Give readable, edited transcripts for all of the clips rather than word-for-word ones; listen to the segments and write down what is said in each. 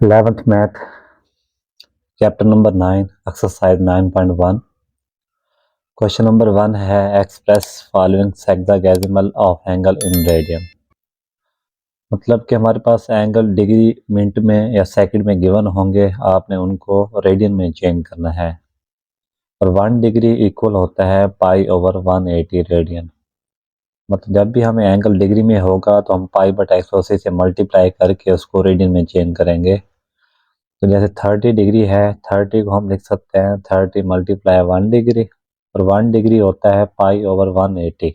11th math chapter number 9 exercise 9.1 question number 1 है express following sexagesimal of angle in radian. मतलब कि हमारे पास angle degree minute में या सेकंड में गिवन होंगे, आपने उनको रेडियन में चेंज करना है। और 1 डिग्री इक्वल होता है पाई ओवर 180 रेडियन। मतलब जब भी हमें एंगल डिग्री में होगा तो हम पाई बटा 180 से मल्टीप्लाई करके उसको रेडियन में चेंज करेंगे। तो जैसे 30 डिग्री है, 30 को हम लिख सकते हैं 30 मल्टीप्लाई 1 डिग्री, और 1 डिग्री होता है पाई ओवर 180।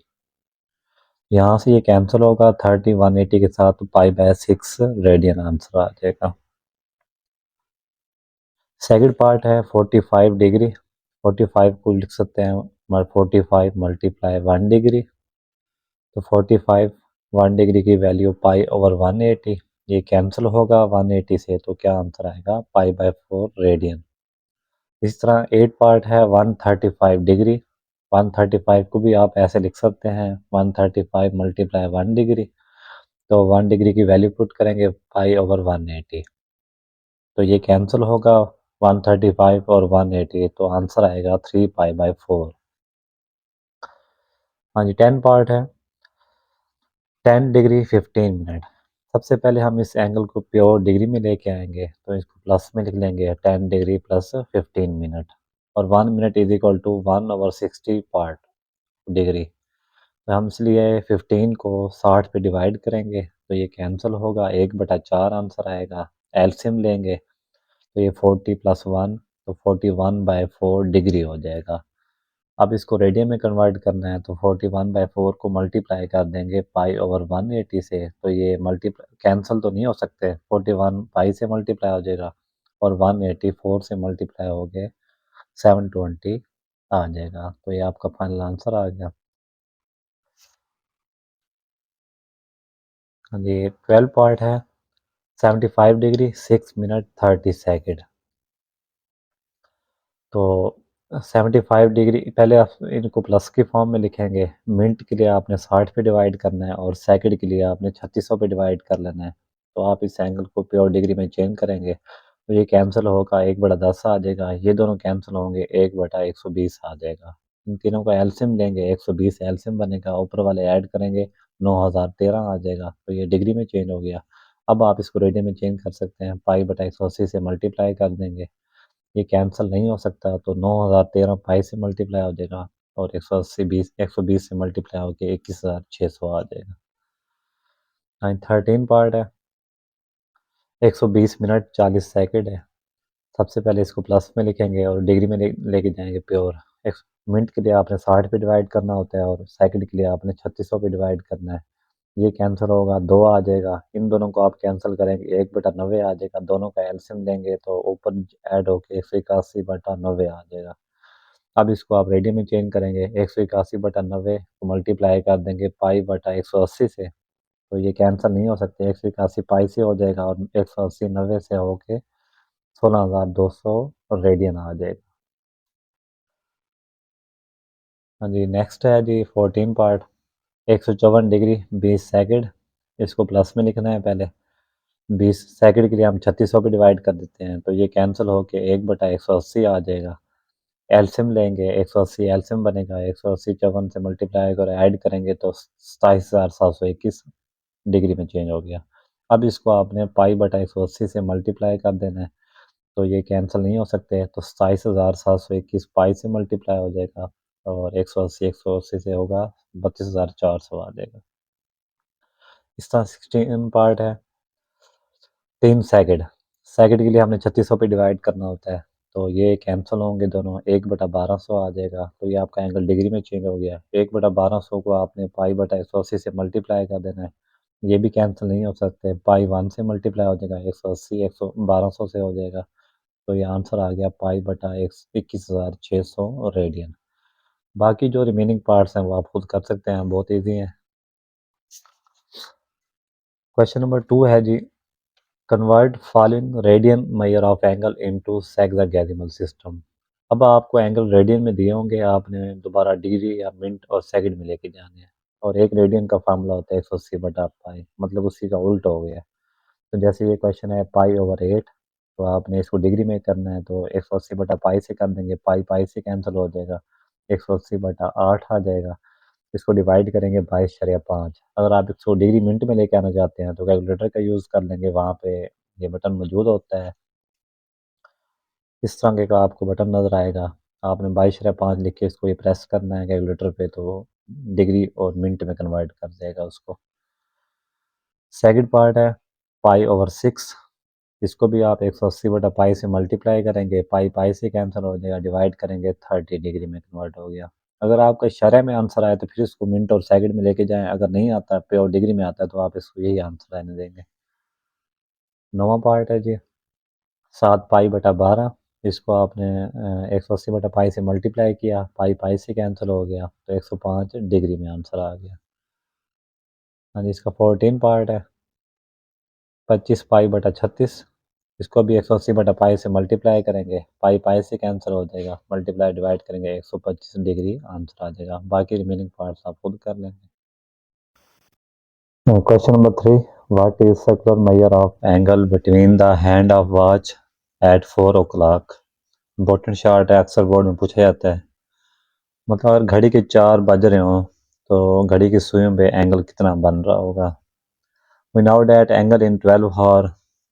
यहाँ से ये कैंसिल होगा 30 180 के साथ, पाई बाय 6 रेडियन आंसर आ जाएगा। सेकंड पार्ट है 45 डिग्री। 45 को लिख सकते हैं 45 मल्टीप्लाई 1 डिग्री, तो 45 1 डिग्री की वैल्यू पाई ओवर 180। ये कैंसिल होगा 180 से, तो क्या आंसर आएगा पाई बाय 4 रेडियन। इस तरह 8 पार्ट है 135 डिग्री। 135 को भी आप ऐसे लिख सकते हैं 135 मल्टीप्लाई 1 डिग्री, तो 1 डिग्री की वैल्यू पुट करेंगे पाई ओवर 180, तो ये कैंसिल होगा 135 और 180, तो आंसर आएगा 3 पाई बाय 4। हाँ जी, 10 पार्ट है 10 डिग्री 15 मिनट। सबसे पहले हम इस एंगल को प्योर डिग्री में लेके आएंगे, तो इसको प्लस में लिख लेंगे 10 डिग्री प्लस 15 मिनट, और 1 minute is equal to 1/60 part degree. तो हम इसलिए 15 को 60 पे डिवाइड करेंगे, तो ये कैंसिल होगा 1/4 आंसर आएगा। एलसीएम लेंगे तो ये 40 प्लस 1, तो 41/4 डिग्री हो जाएगा। अब इसको रेडियन में कन्वर्ट करना है, तो 41/4 को मल्टीप्लाई कर देंगे पाई ओवर 180 से, तो ये मल्टीप्लाई कैंसिल तो नहीं हो सकते, 41 पाई से मल्टीप्लाई हो जाएगा, और 184 से मल्टीप्लाई हो गए 720 आ जाएगा। तो ये आपका फाइनल आंसर आ गया। हाँ जी, 12 पार्ट है 75 डिग्री 6 मिनट 30 सेकेंड। तो 75 डिग्री पहले आप इनको प्लस की फॉर्म में लिखेंगे। मिनट के लिए आपने 60 पे डिवाइड करना है, और सेकंड के लिए आपने 3600 पे डिवाइड कर लेना है। तो आप इस एंगल को प्योर डिग्री में चेंज करेंगे, तो ये कैंसिल होगा 1/10 आ जाएगा, ये दोनों कैंसिल होंगे 1/120 आ जाएगा। इन तीनों का एलसीएम लेंगे, 120 एलसीएम बनेगा, ऊपर वाले ऐड करेंगे 9013 आ जाएगा, तो ये डिग्री में चेंज हो गया। अब आप इसको रेडियन में चेंज कर सकते हैं, पाई बटा 180 से मल्टीप्लाई कर देंगे, ये कैंसिल नहीं हो सकता, तो 9013 पाई से मल्टीप्लाई हो जाएगा, और 120 से मल्टीप्लाई होकर 21600 आ जाएगा। 13 पार्ट है 120 मिनट 40 सेकंड है। सबसे पहले इसको प्लस में लिखेंगे और डिग्री में लेके जाएंगे प्योर। एक मिनट के लिए आपने 60 पे डिवाइड करना होता है, और सेकंड के लिए आपने 3600 पे डिवाइड करना है। ये कैंसिल होगा 2 आ जाएगा, इन दोनों को आप कैंसिल करेंगे 1/90 आ जाएगा, दोनों का एलसीएम लेंगे तो ऊपर ऐड होके 181/90 आ जाएगा। अब इसको आप रेडियन में चेंज करेंगे, 181/90 को मल्टीप्लाई कर देंगे पाई बटा 180 से, तो ये कैंसिल नहीं हो सकते, 181 पाई से हो जाएगा, और 180 90 से होके 16200 रेडियन आ जाएगा। हाँ जी, नेक्स्ट है जी 14 पार्ट 154 डिग्री 20 सेकंड। इसको प्लस में लिखना है पहले। 20 सेकंड के लिए हम 3600 पे डिवाइड कर देते हैं, तो ये कैंसिल होके 1/180 आ जाएगा। एलसीएम लेंगे, 180 एलसीएम बनेगा, 180 54 से मल्टीप्लाई कर ऐड करेंगे तो 27721 डिग्री में चेंज हो गया। अब इसको आपने पाई बटा 180 से मल्टीप्लाई कर देना है, तो ये कैंसिल नहीं हो सकते, तो 27721 पाई से मल्टीप्लाई हो जाएगा, और 180 से होगा 32400 आ जाएगा। इस तरह 16 पार्ट है 3 सेकंड। सेकंड के लिए हमने 3600 पे डिवाइड करना होता है, तो ये कैंसिल होंगे दोनों, 1/1200 आ जाएगा, तो ये आपका एंगल डिग्री में चेंज हो गया। 1/1200 को आपने पाई बटा 180 से मल्टीप्लाई कर देना है, ये भी कैंसिल नहीं हो सकते, पाई 1 से मल्टीप्लाई हो जाएगा, 180 1200 से हो जाएगा, तो ये आंसर आ गया पाई बटा 21600 रेडियन। बाकी जो रिमेनिंग पार्ट्स हैं वो आप खुद कर सकते हैं, बहुत ईजी हैं। क्वेश्चन नंबर 2 है जी, convert following radian measure of angle into sexagesimal system. अब आपको एंगल रेडियन में दिए होंगे, आपने दोबारा डिग्री या मिनट और सेकंड में लेके जाने हैं, और एक रेडियन का फार्मूला होता है 180/पाई, मतलब उसी का उल्टा हो गया। तो जैसे ये क्वेश्चन है पाई ओवर 8, तो आपने इसको डिग्री में करना है तो 180 बटा पाई से कर देंगे, पाई पाई से कैंसिल हो जाएगा, 180 बटा 8 आ जाएगा। इसको डिवाइड करेंगे 22.5। अगर आप इसको डिग्री मिनट में लेके आना चाहते हैं तो कैलकुलेटर का यूज़ कर लेंगे, वहाँ पे ये बटन मौजूद होता है। इस तरह का आपको बटन नज़र आएगा, आपने 22.5 लिख के इसको ये प्रेस करना है कैलकुलेटर पे, तो डिग्री और मिनट में कन्वर्ट कर देगा उसको। सेकंड पार्ट है पाई/6। इसको भी आप 180 बटा पाई से मल्टीप्लाई करेंगे, पाई पाई से कैंसिल हो जाएगा, डिवाइड करेंगे 30 डिग्री में कन्वर्ट हो गया। अगर आपका शरह में आंसर आए तो फिर इसको मिनट और सेकंड में लेके जाएं, अगर नहीं आता प्योर डिग्री में आता है तो आप इसको यही आंसर आने देंगे। नौवां पार्ट है जी 7 पाई/12। इसको आपने 180 बटा पाई से मल्टीप्लाई किया, पाई पाई से कैंसिल हो गया तो 105 डिग्री में आंसर आ गया। हाँ जी, इसका 14 पार्ट है 25 पाई/36। इसको भी 180 बटा पाई से मल्टीप्लाई करेंगे, पाई पाई से कैंसिल हो जाएगा, मल्टीप्लाई डिवाइड करेंगे 125 डिग्री आंसर आ जाएगा। बाकी रिमेनिंग पार्ट्स आप खुद कर लेंगे। Question number 3, what is circular measure of angle between the hand of watch at 4 o'clock। Important short है, अक्सर बोर्ड में पूछा जाता है। मतलब अगर घड़ी के 4 बज रहे हो तो घड़ी की सुइयों पे एंगल कितना बन रहा होगा। We know that angle in 12 hour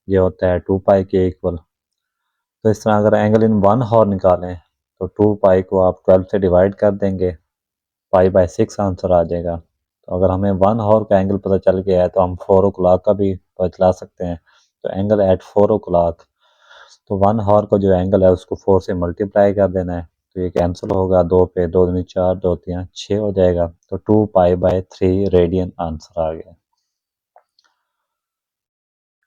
ये होता है 2 पाई के इक्वल। तो इस तरह अगर एंगल इन 1 हॉर निकालें तो 2 पाई को आप 12 से डिवाइड कर देंगे, पाई/6 आंसर आ जाएगा। तो अगर हमें 1 हॉर का एंगल पता चल गया है तो हम 4 o'clock का भी पता चला सकते हैं। तो एंगल एट 4 o'clock, तो 1 हॉर का जो एंगल है उसको 4 से मल्टीप्लाई कर देना है, तो ये कैंसिल होगा, 2 पे 2 दूनी 4, 2 3 6 हो जाएगा। तो 2 पाई/3 रेडियन आंसर आ गया।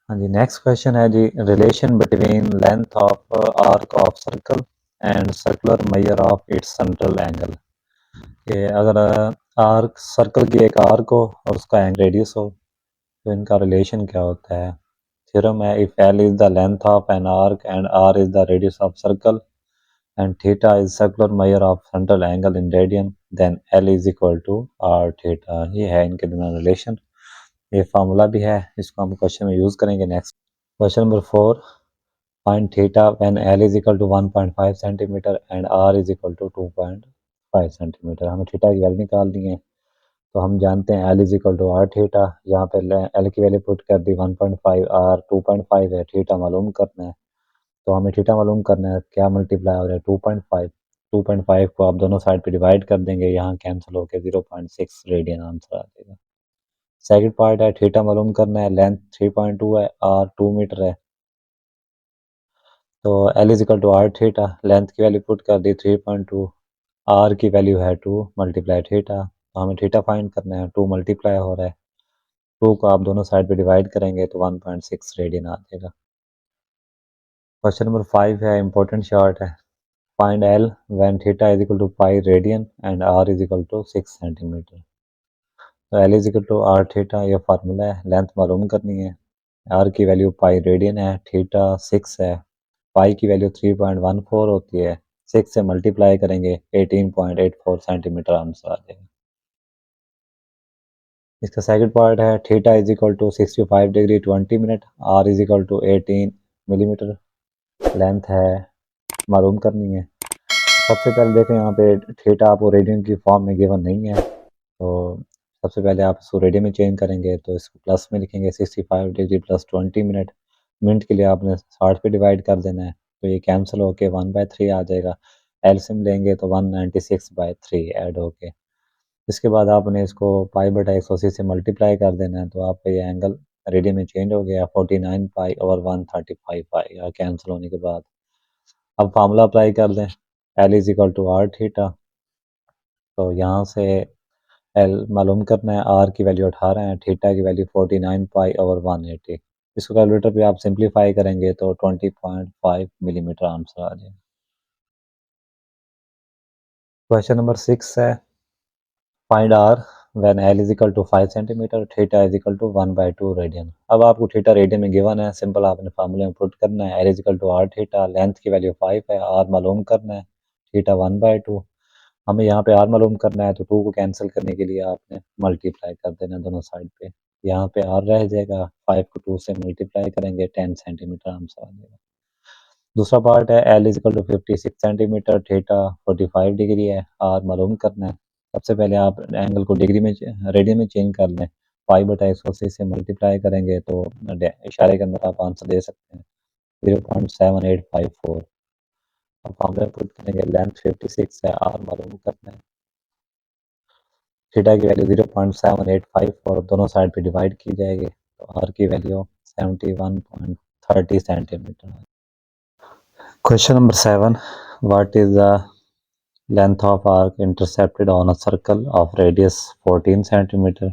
हाँ जी, नेक्स्ट क्वेश्चन है जी relation between length of arc of circle and circular measure of its central angle. कि अगर आर्क सर्कल की एक आर्क हो और उसका रेडियस हो तो इनका रिलेशन क्या होता है। थ्योरम है, if L is the length of an arc and R is the radius of circle and theta is circular measure of central angle in radian then L is equal to R theta. ये है इनके दरमियान relation, ये formula भी है, इसको हम question में यूज़ करेंगे। Next question number 4, find theta when L is equal to 1.5 centimetre and R is equal to 2.5 centimetre. हमें थीटा की वैल्यू निकालनी है, तो हम जानते हैं L is equal to R theta. यहाँ पे एल की वैल्यू पुट कर दी 1.5, आर 2.5 है, थीटा मालूम करना है। तो हमें थीटा मालूम करना है, क्या मल्टीप्लाई हो रहा है 2.5, 2.5 को आप दोनों साइड पे डिवाइड कर देंगे, यहाँ कैंसिल होकर 0.6 रेडियन आंसर आ जाएगा। सेकंड पार्ट है थीटा मालूम करना है, लेंथ 3.2 है, आर 2 मीटर है। तो L is equal to R theta, length की वैल्यू पुट कर दी 3.2, आर की वैल्यू है 2 मल्टीप्लाई थीटा। तो हमें थीटा फाइंड करना है, 2 मल्टीप्लाई हो रहा है, 2 को आप दोनों साइड पे डिवाइड करेंगे तो 1.6 रेडियन आ जाएगा। क्वेश्चन नंबर 5 है, इंपॉर्टेंट शार्ट है, find L when theta is equal to pi radian and R is equal to 6 centimetre. तो L is equal to R theta ये फार्मूला है, लेंथ मालूम करनी है, आर की वैल्यू पाई रेडियन है, थीटा 6 है, पाई की वैल्यू 3.14 होती है, 6 से मल्टीप्लाई करेंगे 18.84 सेंटीमीटर आंसर आ जाएगा। इसका सेकंड पार्ट है theta is equal to 65 degree 20 minute, R is equal to 18 millimetre, length है मालूम करनी है। सबसे पहले देखें यहाँ पे थीटा आपको रेडियन की फॉर्म में गिवन नहीं है, तो सबसे पहले आप इसको रेडियन में चेंज करेंगे, तो इसको प्लस में लिखेंगे 65 डिग्री प्लस 20 मिनट। मिनट के लिए आपने 60 पे डिवाइड कर देना है, तो ये कैंसिल होके 1/3 आ जाएगा। एलसीएम लेंगे तो 196/3 ऐड होके, इसके बाद आपने इसको पाई/180 से मल्टीप्लाई कर देना है, तो आपका ये एंगल रेडियन में चेंज हो गया, 49 पाई ओवर 135 आएगा कैंसिल होने के बाद। अब फार्मूला अप्लाई कर दें, L is equal to R theta. तो यहाँ से एल मालूम करना है, आर की वैल्यू 18 है, थीटा की वैल्यू 49 पाई ओवर 180। इसको कैलकुलेटर पे आप सिंप्लीफाई करेंगे तो 20.5 मिलीमीटर आंसर आ जाएगा। क्वेश्चन नंबर 6 है, find R when L is equal to 5 centimetre theta is equal to 1/2 radian. अब आपको थीटा रेडियन में गिवन है, सिंपल आपने फार्मूले में पुट करना है, L is equal to R theta, length की वैल्यू 5 है, आर मालूम करना है, थीटा 1/2। हमें यहाँ पे आर मालूम करना है, तो 2 को कैंसिल करने के लिए आपने मल्टीप्लाई कर देना दोनों साइड पे, यहाँ पे आर रह जाएगा, 5 को 2 से मल्टीप्लाई करेंगे 10 सेंटीमीटर आंसर आ जाएगा। दूसरा पार्ट है L is equal to 56 centimetre, theta 45 degree है, आर मालूम करना है। सबसे पहले आप एंगल को डिग्री में रेडियन में चेंज कर लें, 5/180 से मल्टीप्लाई करेंगे तो इशारे के अंदर आप आंसर दे सकते हैं 0.7854। अब फॉर्मूला पुट करेंगे, लेंथ 56 है, आर मालूम करना है, थीटा की वैल्यू 0.7854 दोनों साइड पे डिवाइड की जाएगी तो आर की value 71.30 centimetre. Question number 7, what is the length of arc intercepted on a circle of radius 14 centimeter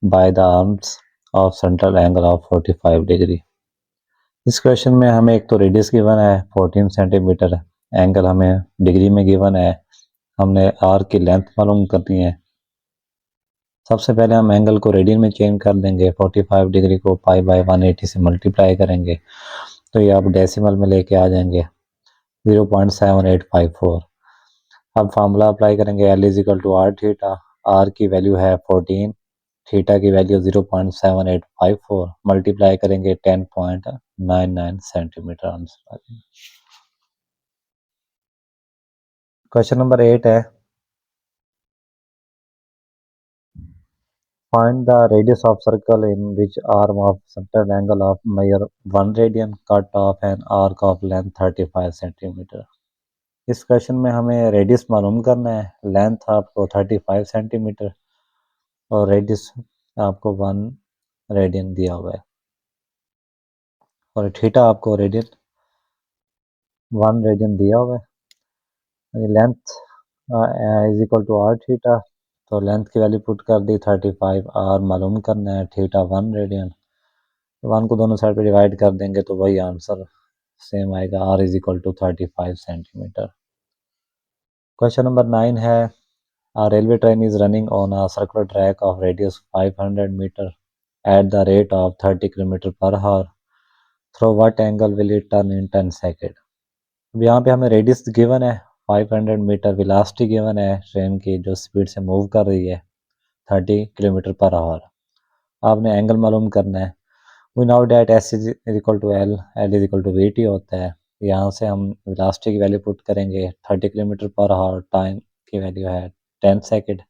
by the arms of central angle of 45 degree. इस क्वेश्चन में हमें एक तो रेडियस गिवन है 14 सेंटीमीटर, एंगल हमें degree में given है, हमने आर्क की लेंथ मालूम करनी है। सबसे पहले हम एंगल को रेडियन में चेंज कर देंगे, 45 डिग्री को π/180 से मल्टीप्लाई करेंगे तो ये आप डेसिमल में लेके आ जाएंगे 0.7854। अब फार्मूला अप्लाई करेंगे, L is equal to R theta, R की वैल्यू है 14, थीटा की वैल्यू 0.7854, मल्टीप्लाई करेंगे 10.99 सेंटीमीटर आंसर आ जाएगा। क्वेश्चन नंबर 8 है, find the radius of circle in which arm of central angle of measure 1 radian cut off an arc of length 35 centimetre. इस question में हमें रेडियस मालूम करना है, लेंथ आपको 35 सेंटीमीटर और रेडियस आपको 1 रेडियन दिया हुआ है और थीटा आपको रेडियन 1 रेडियन दिया हुआ है। Length is equal to R theta, तो लेंथ की वैल्यू पुट कर दी 35, आर मालूम करना है, थीटा 1 रेडियन, 1 को दोनों साइड पे डिवाइड कर देंगे तो वही आंसर सेम आएगा, R is equal to 35 centimetre. Question number 9 है, a railway train is running on a circular track of radius 500 meter at the rate of 30 km per hour. Through what angle will it turn in 10 second. अब यहाँ पे हमें radius given है 500 metre, velocity given है train की जो speed से move कर रही है 30 किलोमीटर पर आवर। आपने एंगल मालूम करना है, we know that S is equal to L, L is equal to V T होता है। यहाँ से हम वेलोसिटी की वैल्यू पुट करेंगे 30 किलोमीटर पर आवर, टाइम की वैल्यू है 10 सेकेंड।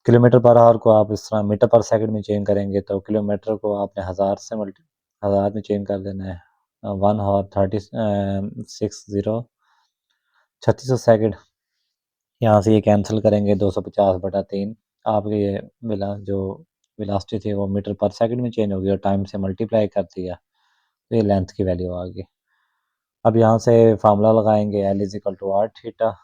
किलोमीटर पर आवर को आप इस तरह मीटर पर सेकंड में चेंज करेंगे तो किलोमीटर को आपने 1000 में चेंज कर देना है, 1 आवर 3600 सेकंड। यहाँ से ये कैंसिल करेंगे 250/3, आपके ये जो वेलोसिटी थी वो मीटर पर सेकंड में चेंज होगी और टाइम से मल्टीप्लाई कर दिया तो ये लेंथ की वैल्यू आ गई। अब यहाँ से फार्मूला लगाएंगे, L is equal to R theta,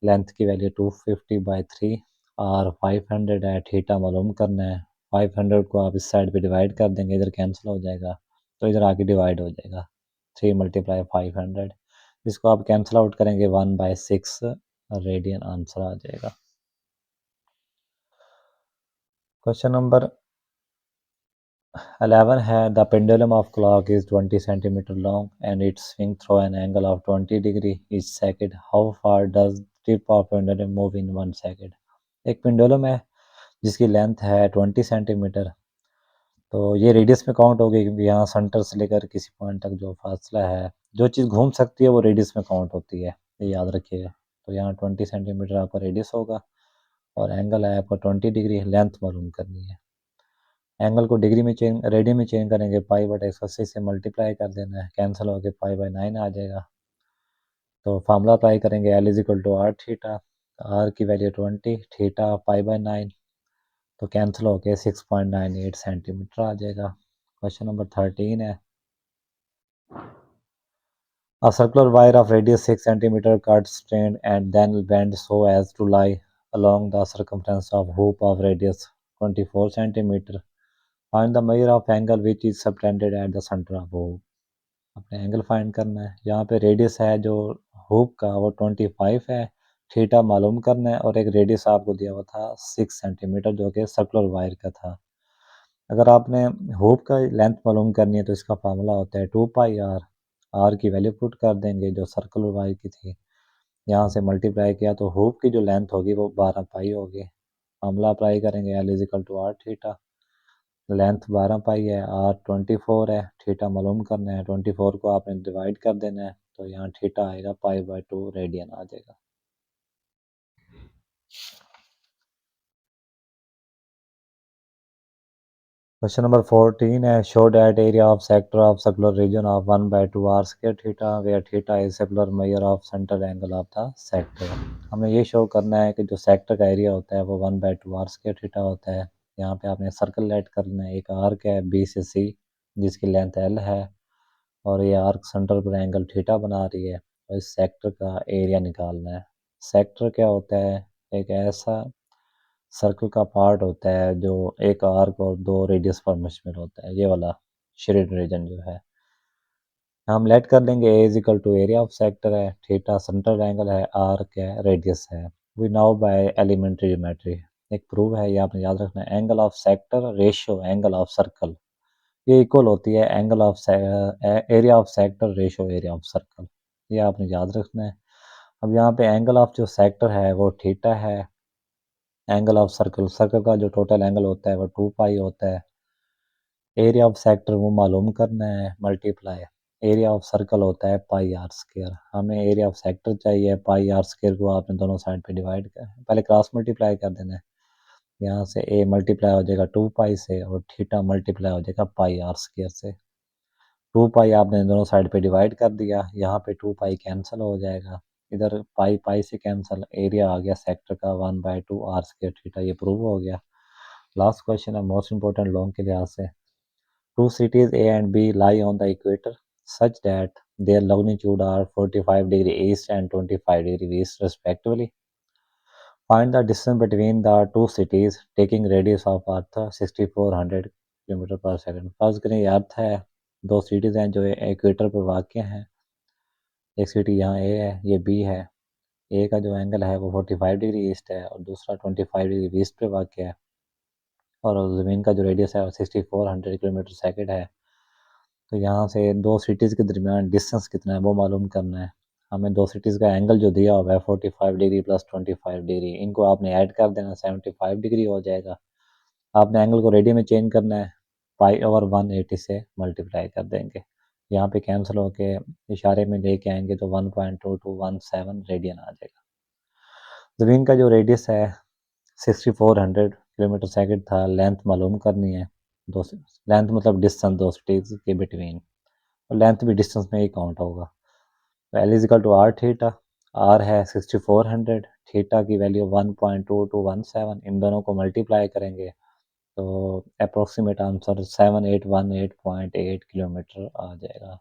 length की वैल्यू 250/3, आर 500 है, थीटा मालूम करना है, 500 को आप इस साइड पे डिवाइड कर देंगे, इधर कैंसिल हो जाएगा तो इधर आके डिवाइड हो जाएगा 3 × 500, इसको आप कैंसिल आउट करेंगे 1/6 रेडियन आंसर आ जाएगा। क्वेश्चन नंबर 11 है, the pendulum of clock is 20 centimetre long and it swing through an angle of 20 degree each second, how far does tip of pendulum move in 1 second. एक pendulum है जिसकी length है 20 centimetre, तो ये radius में count होगी क्योंकि यहाँ सेंटर से लेकर किसी पॉइंट तक जो फासला है, जो चीज़ घूम सकती है वो रेडियस में काउंट होती है, ये याद रखिएगा। तो यहाँ 20 सेंटीमीटर आपका रेडियस होगा और एंगल है आपका 20 डिग्री, लेंथ मालूम करनी है। एंगल को डिग्री में चेंज रेडियन में चेंज करेंगे, π/180 से मल्टीप्लाई कर देना है, कैंसिल होकर π/9 आ जाएगा। तो फार्मूला अप्लाई करेंगे, L is equal to R theta, R की वैल्यू 20, थीटा π/9, तो कैंसिल होके 6.98 सेंटीमीटर आ जाएगा। क्वेश्चन नंबर 13 है, a circular wire of radius 6 centimeter cut strained and then bent so as to lie along the circumference of hoop of radius 24 centimeter. Find the measure of angle which is subtended at the center of hoop. अपने angle find करना है। यहाँ पे radius है जो hook का वो 25 है, थीटा मालूम करना है और एक रेडियस आपको दिया हुआ था 6 सेंटीमीटर जो कि सर्कुलर वायर का था। अगर आपने हुक का लेंथ मालूम करनी है तो इसका फार्मूला होता है 2πr, आर की वैल्यू पुट कर देंगे जो सर्कुलर वायर की थी, यहाँ से मल्टीप्लाई किया तो हुक की जो लेंथ होगी वो 12π होगी। फार्मूला अप्लाई करेंगे, L is equal to R theta, length 12π है, आर 24 है, थीटा मालूम करना है, 24 को आपने डिवाइड कर देना है तो यहाँ थीटा आएगा π/2 रेडियन आ जाएगा। क्वेश्चन नंबर 14 है, show that area of sector of circular region of 1/2 r square theta where theta is circular measure of centre angle of the sector. हमें ये शो करना है कि जो सेक्टर का एरिया होता है वो 1/2 r square थीटा होता है। यहाँ पे आपने सर्कल लेट करना है, एक आर्क है बी से सी जिसकी लेंथ l है और ये आर्क सेंटर पर एंगल थीटा बना रही है और इस सेक्टर का एरिया निकालना है। सेक्टर क्या होता है? एक ऐसा सर्कल का पार्ट होता है जो एक आर्क और दो रेडियस पर मुश्तमिल होता है, ये वाला शेडेड रीजन जो है। हम लेट कर लेंगे A is equal to area of sector है, थीटा सेंट्रल एंगल है, आर्क है, रेडियस है। We now by elementary geometry एक प्रूव है, ये आपने याद रखना है, angle of sector ratio angle of circle ये इक्वल होती है angle of area of sector ratio area of circle, ये आपने याद रखना है। अब यहाँ पे एंगल ऑफ जो सेक्टर है वो थीटा है, एंगल ऑफ सर्कल सर्कल का जो टोटल एंगल होता है वो 2 पाई होता है। एरिया ऑफ सेक्टर वो मालूम करना है, मल्टीप्लाई एरिया ऑफ सर्कल होता है पाई आर स्क्वायर। हमें एरिया ऑफ सेक्टर चाहिए, पाई आर स्क्वायर को आपने दोनों साइड पे डिवाइड कर पहले क्रॉस मल्टीप्लाई कर देना है। यहाँ से ए मल्टीप्लाई हो जाएगा 2 पाई से और थीटा मल्टीप्लाई हो जाएगा पाई आर स्क्वायर से। 2 पाई आपने दोनों साइड पे डिवाइड कर दिया, यहाँ पे 2 पाई कैंसिल हो जाएगा, इधर पाई पाई से कैंसिल, एरिया आ गया सेक्टर का 1/2 r² थीटा, ये प्रूव हो गया। लास्ट क्वेश्चन है मोस्ट इंपॉर्टेंट लॉन्ग के लिहाज से। Two cities A and B lie on the equator such that their longitude are 45 degree east and 25 degree west respectively. Find the distance between the two cities taking radius of earth 6400 kilometre पर second. फर्ज करें ये अर्थ है, दो cities हैं जो equator पर वाक़ हैं, एक सिटी यहाँ ए है, ये बी है। ए का जो एंगल है वो 45 डिग्री ईस्ट है और दूसरा 25 डिग्री वेस्ट पे वाक़ है और ज़मीन का जो रेडियस है वो 6400 किलोमीटर सेकंड है। तो यहाँ से दो सिटीज़ के दरमियान डिस्टेंस कितना है वो मालूम करना है। हमें दो सिटीज़ का एंगल जो दिया हुआ है 45 डिग्री प्लस 25 डिग्री, इनको आपने ऐड कर देना, 75 डिग्री हो जाएगा। आपने एंगल को रेडियन में चेंज करना है, π/180 से मल्टीप्लाई कर देंगे, यहाँ पे कैंसिल होके इशारे में लेके आएंगे तो 1.2217 रेडियन आ जाएगा। ज़मीन का जो रेडियस है 6400 किलोमीटर सेकंड था, लेंथ मालूम करनी है, दो लेंथ मतलब डिस्टेंस दो सिटीज़ के बिटवीन, और लेंथ भी डिस्टेंस में ही काउंट होगा। तो L is equal to R theta, R है 6400, थीटा की वैल्यू 1.2217, इन दोनों को मल्टीप्लाई करेंगे तो अप्रोक्सीमेट आंसर 7818.8 किलोमीटर आ जाएगा।